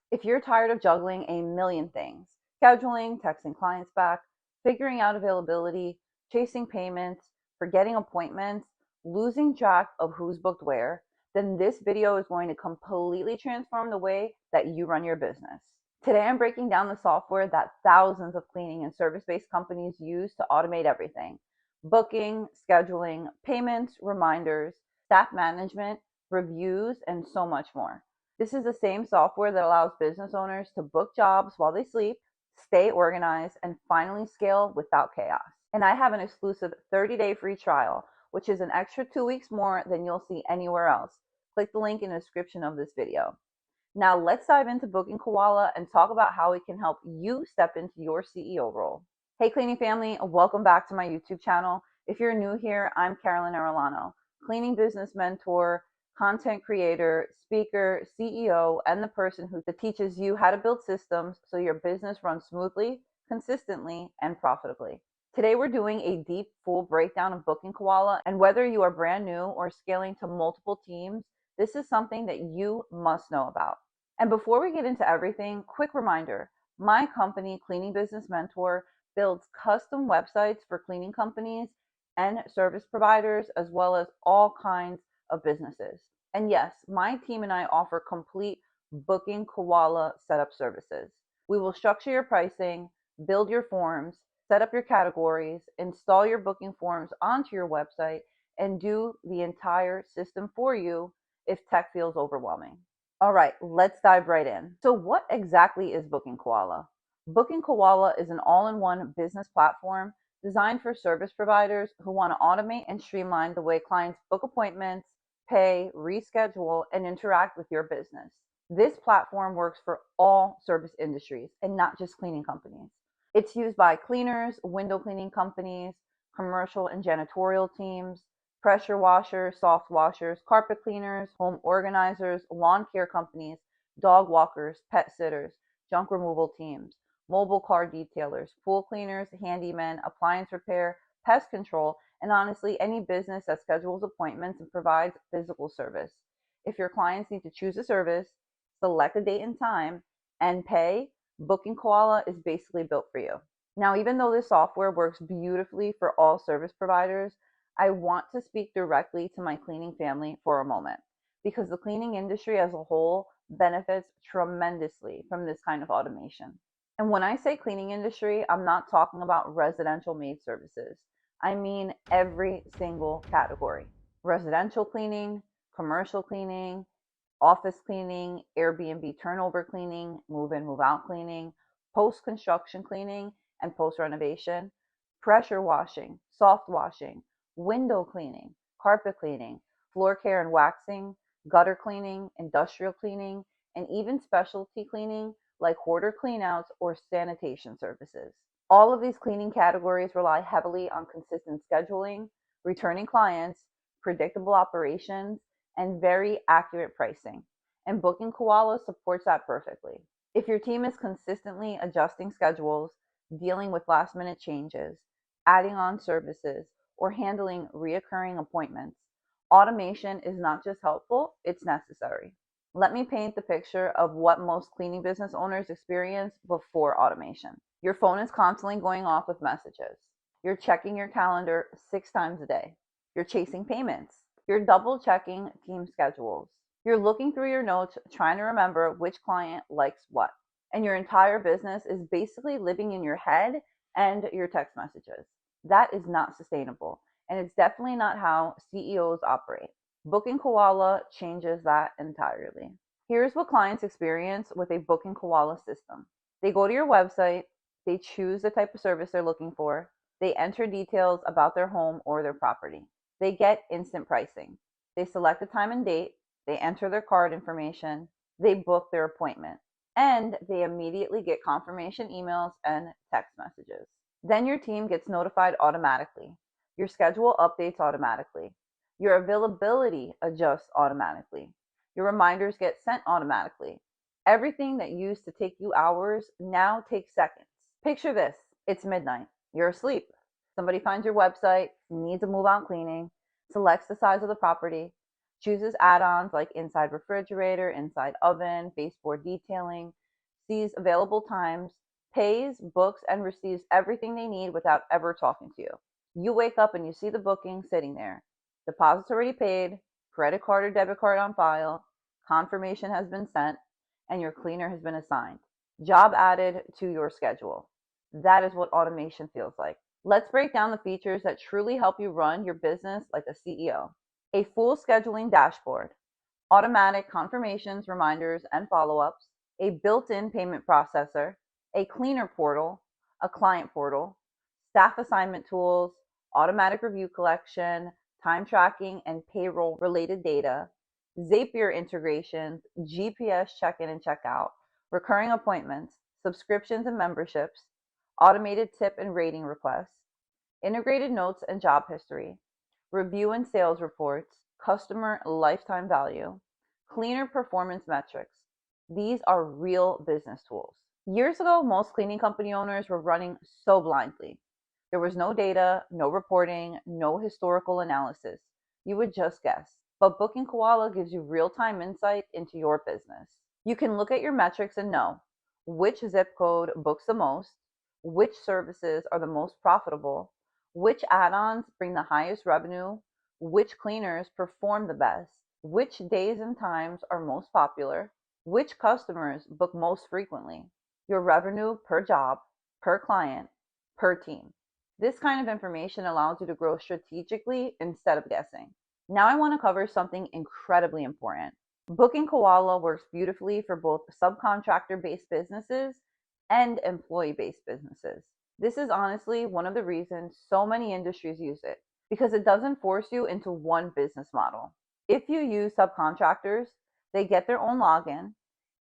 If you're tired of juggling a million things, scheduling, texting clients back, figuring out availability, chasing payments, forgetting appointments, losing track of who's booked where, then this video is going to completely transform the way that you run your business. Today, I'm breaking down the software that thousands of cleaning and service-based companies use to automate everything: booking, scheduling, payments, reminders, staff management, reviews, and so much more. This is the same software that allows business owners to book jobs while they sleep, stay organized, and finally scale without chaos. And I have an exclusive 30-day free trial, which is an extra 2 weeks more than you'll see anywhere else. Click the link in the description of this video. Now let's dive into BookingKoala and talk about how it can help you step into your CEO role. Hey cleaning family, welcome back to my YouTube channel. If you're new here, I'm Carolyn Arellano, cleaning business mentor, content creator, speaker, CEO, and the person who teaches you how to build systems so your business runs smoothly, consistently, and profitably. Today we're doing a deep, full breakdown of BookingKoala, and whether you are brand new or scaling to multiple teams, this is something that you must know about. And before we get into everything, quick reminder, my company, Cleaning Business Mentor, builds custom websites for cleaning companies and service providers, as well as all kinds of businesses. And yes, my team and I offer complete BookingKoala setup services. We will structure your pricing, build your forms, set up your categories, install your booking forms onto your website, and do the entire system for you if tech feels overwhelming. All right, let's dive right in. So what exactly is BookingKoala? BookingKoala is an all-in-one business platform designed for service providers who want to automate and streamline the way clients book appointments, pay, reschedule, and interact with your business. This platform works for all service industries and not just cleaning companies. It's used by cleaners, window cleaning companies, commercial and janitorial teams, pressure washers, soft washers, carpet cleaners, home organizers, lawn care companies, dog walkers, pet sitters, junk removal teams, mobile car detailers, pool cleaners, handymen, appliance repair, pest control, and honestly, any business that schedules appointments and provides physical service. If your clients need to choose a service, select a date and time, and pay, BookingKoala is basically built for you. Now, even though this software works beautifully for all service providers, I want to speak directly to my cleaning family for a moment, because the cleaning industry as a whole benefits tremendously from this kind of automation. And when I say cleaning industry, I'm not talking about residential maid services. I mean every single category: residential cleaning, commercial cleaning, office cleaning, Airbnb turnover cleaning, move in, move out cleaning, post construction cleaning and post renovation, pressure washing, soft washing, window cleaning, carpet cleaning, floor care and waxing, gutter cleaning, industrial cleaning, and even specialty cleaning like hoarder cleanouts or sanitation services. All of these cleaning categories rely heavily on consistent scheduling, returning clients, predictable operations, and very accurate pricing. And BookingKoala supports that perfectly. If your team is consistently adjusting schedules, dealing with last minute changes, adding on services, or handling reoccurring appointments, automation is not just helpful, it's necessary. Let me paint the picture of what most cleaning business owners experience before automation. Your phone is constantly going off with messages. You're checking your calendar 6 times a day. You're chasing payments. You're double checking team schedules. You're looking through your notes, trying to remember which client likes what. And your entire business is basically living in your head and your text messages. That is not sustainable, and it's definitely not how CEOs operate. BookingKoala changes that entirely. Here's what clients experience with a BookingKoala system. They go to your website, they choose the type of service they're looking for, they enter details about their home or their property. They get instant pricing. They select the time and date, they enter their card information, they book their appointment, and they immediately get confirmation emails and text messages. Then your team gets notified automatically. Your schedule updates automatically. Your availability adjusts automatically. Your reminders get sent automatically. Everything that used to take you hours now takes seconds. Picture this: it's midnight. You're asleep. Somebody finds your website, needs a move out cleaning, selects the size of the property, chooses add-ons like inside refrigerator, inside oven, baseboard detailing, sees available times, pays, books, and receives everything they need without ever talking to you. You wake up and you see the booking sitting there. Deposit's already paid, credit card or debit card on file, confirmation has been sent, and your cleaner has been assigned. Job added to your schedule. That is what automation feels like. Let's break down the features that truly help you run your business like a CEO. A full scheduling dashboard, automatic confirmations, reminders, and follow-ups, a built-in payment processor, a cleaner portal, a client portal, staff assignment tools, automatic review collection, time tracking and payroll related data, Zapier integrations, GPS check-in and check-out, recurring appointments, subscriptions and memberships, automated tip and rating requests, integrated notes and job history, review and sales reports, customer lifetime value, cleaner performance metrics. These are real business tools. Years ago, most cleaning company owners were running so blindly. There was no data, no reporting, no historical analysis. You would just guess. But BookingKoala gives you real-time insight into your business. You can look at your metrics and know which zip code books the most, which services are the most profitable, which add-ons bring the highest revenue, which cleaners perform the best, which days and times are most popular, which customers book most frequently, your revenue per job, per client, per team. This kind of information allows you to grow strategically instead of guessing. Now I want to cover something incredibly important. BookingKoala works beautifully for both subcontractor-based businesses and employee-based businesses. This is honestly one of the reasons so many industries use it, because it doesn't force you into one business model. If you use subcontractors, they get their own login,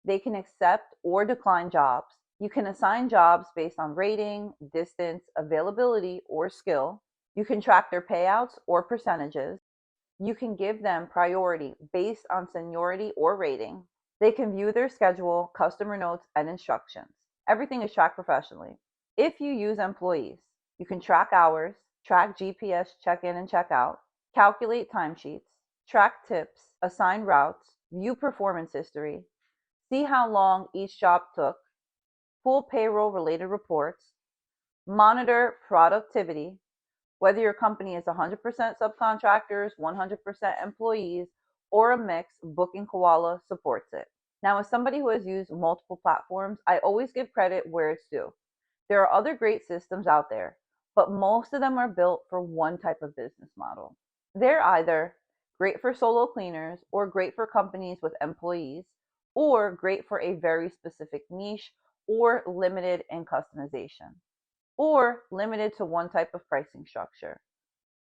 they can accept or decline jobs. You can assign jobs based on rating, distance, availability, or skill. You can track their payouts or percentages. You can give them priority based on seniority or rating. They can view their schedule, customer notes, and instructions. Everything is tracked professionally. If you use employees, you can track hours, track GPS check-in and check-out, calculate timesheets, track tips, assign routes, view performance history, see how long each job took, pull payroll-related reports, monitor productivity, whether your company is 100% subcontractors, 100% employees, or a mix, BookingKoala supports it. Now, as somebody who has used multiple platforms, I always give credit where it's due. There are other great systems out there, but most of them are built for one type of business model. They're either great for solo cleaners, or great for companies with employees, or great for a very specific niche, or limited in customization, or limited to one type of pricing structure,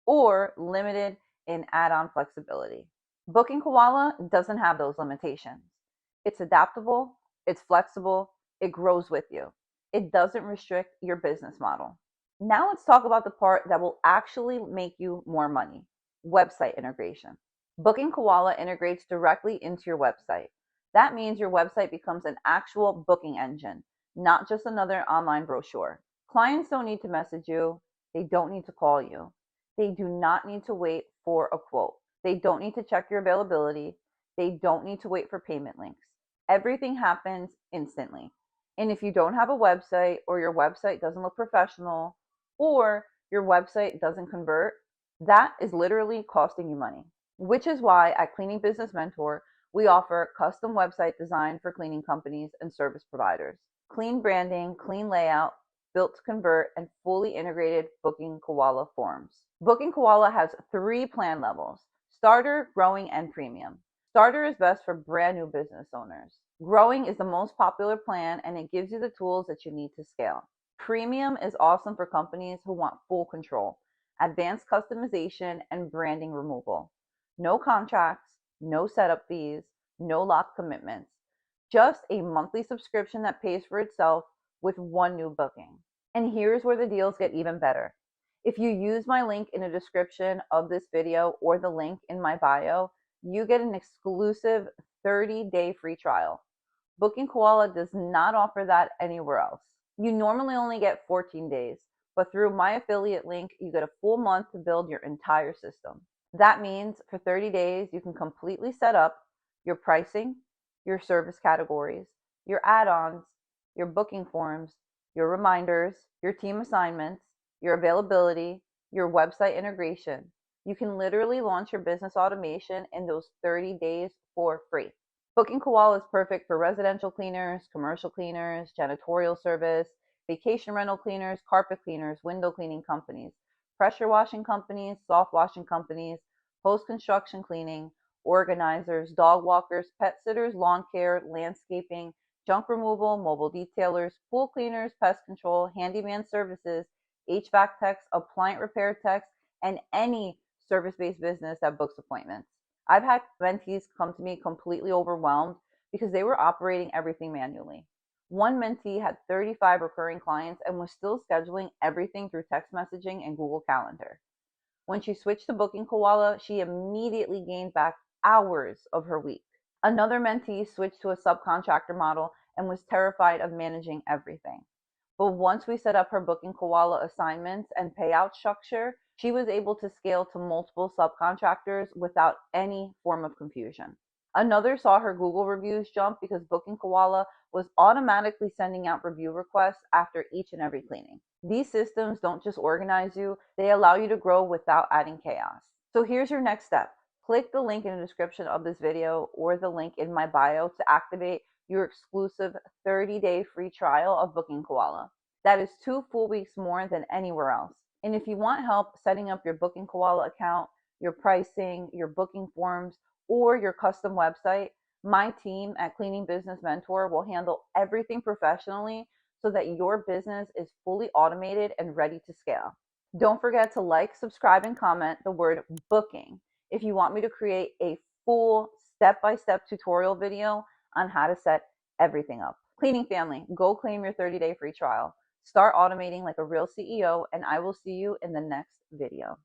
or limited in add-on flexibility. BookingKoala doesn't have those limitations. It's adaptable, it's flexible, it grows with you. It doesn't restrict your business model. Now let's talk about the part that will actually make you more money: website integration. BookingKoala integrates directly into your website. That means your website becomes an actual booking engine, not just another online brochure. Clients don't need to message you. They don't need to call you. They do not need to wait for a quote. They don't need to check your availability. They don't need to wait for payment links. Everything happens instantly. And if you don't have a website, or your website doesn't look professional, or your website doesn't convert, that is literally costing you money. Which is why at Cleaning Business Mentor, we offer custom website design for cleaning companies and service providers. Clean branding, clean layout, built to convert, and fully integrated BookingKoala forms. BookingKoala has 3 plan levels: starter, growing, and premium. Starter is best for brand new business owners. Growing is the most popular plan, and it gives you the tools that you need to scale. Premium is awesome for companies who want full control, advanced customization, and branding removal. No contracts, no setup fees, no locked commitments. Just a monthly subscription that pays for itself with one new booking. And here's where the deals get even better. If you use my link in the description of this video, or the link in my bio, you get an exclusive 30-day free trial. BookingKoala does not offer that anywhere else. You normally only get 14 days, but through my affiliate link, you get a full month to build your entire system. That means for 30 days, you can completely set up your pricing, your service categories, your add-ons, your booking forms, your reminders, your team assignments, your availability, your website integration. You can literally launch your business automation in those 30 days for free. BookingKoala is perfect for residential cleaners, commercial cleaners, janitorial service, vacation rental cleaners, carpet cleaners, window cleaning companies, pressure washing companies, soft washing companies, post-construction cleaning, organizers, dog walkers, pet sitters, lawn care, landscaping, junk removal, mobile detailers, pool cleaners, pest control, handyman services, HVAC techs, appliance repair techs, and any service-based business that books appointments. I've had mentees come to me completely overwhelmed because they were operating everything manually. One mentee had 35 recurring clients and was still scheduling everything through text messaging and Google Calendar. When she switched to BookingKoala, she immediately gained back hours of her week. Another mentee switched to a subcontractor model and was terrified of managing everything. But once we set up her BookingKoala assignments and payout structure, she was able to scale to multiple subcontractors without any form of confusion. Another saw her Google reviews jump because BookingKoala was automatically sending out review requests after each and every cleaning. These systems don't just organize you, they allow you to grow without adding chaos. So here's your next step. Click the link in the description of this video or the link in my bio to activate your exclusive 30-day free trial of BookingKoala. That is 2 full weeks more than anywhere else. And if you want help setting up your BookingKoala account, your pricing, your booking forms, or your custom website, my team at Cleaning Business Mentor will handle everything professionally so that your business is fully automated and ready to scale. Don't forget to like, subscribe, and comment the word booking if you want me to create a full step-by-step tutorial video on how to set everything up. Cleaning family, go claim your 30-day free trial. Start automating like a real CEO, and I will see you in the next video.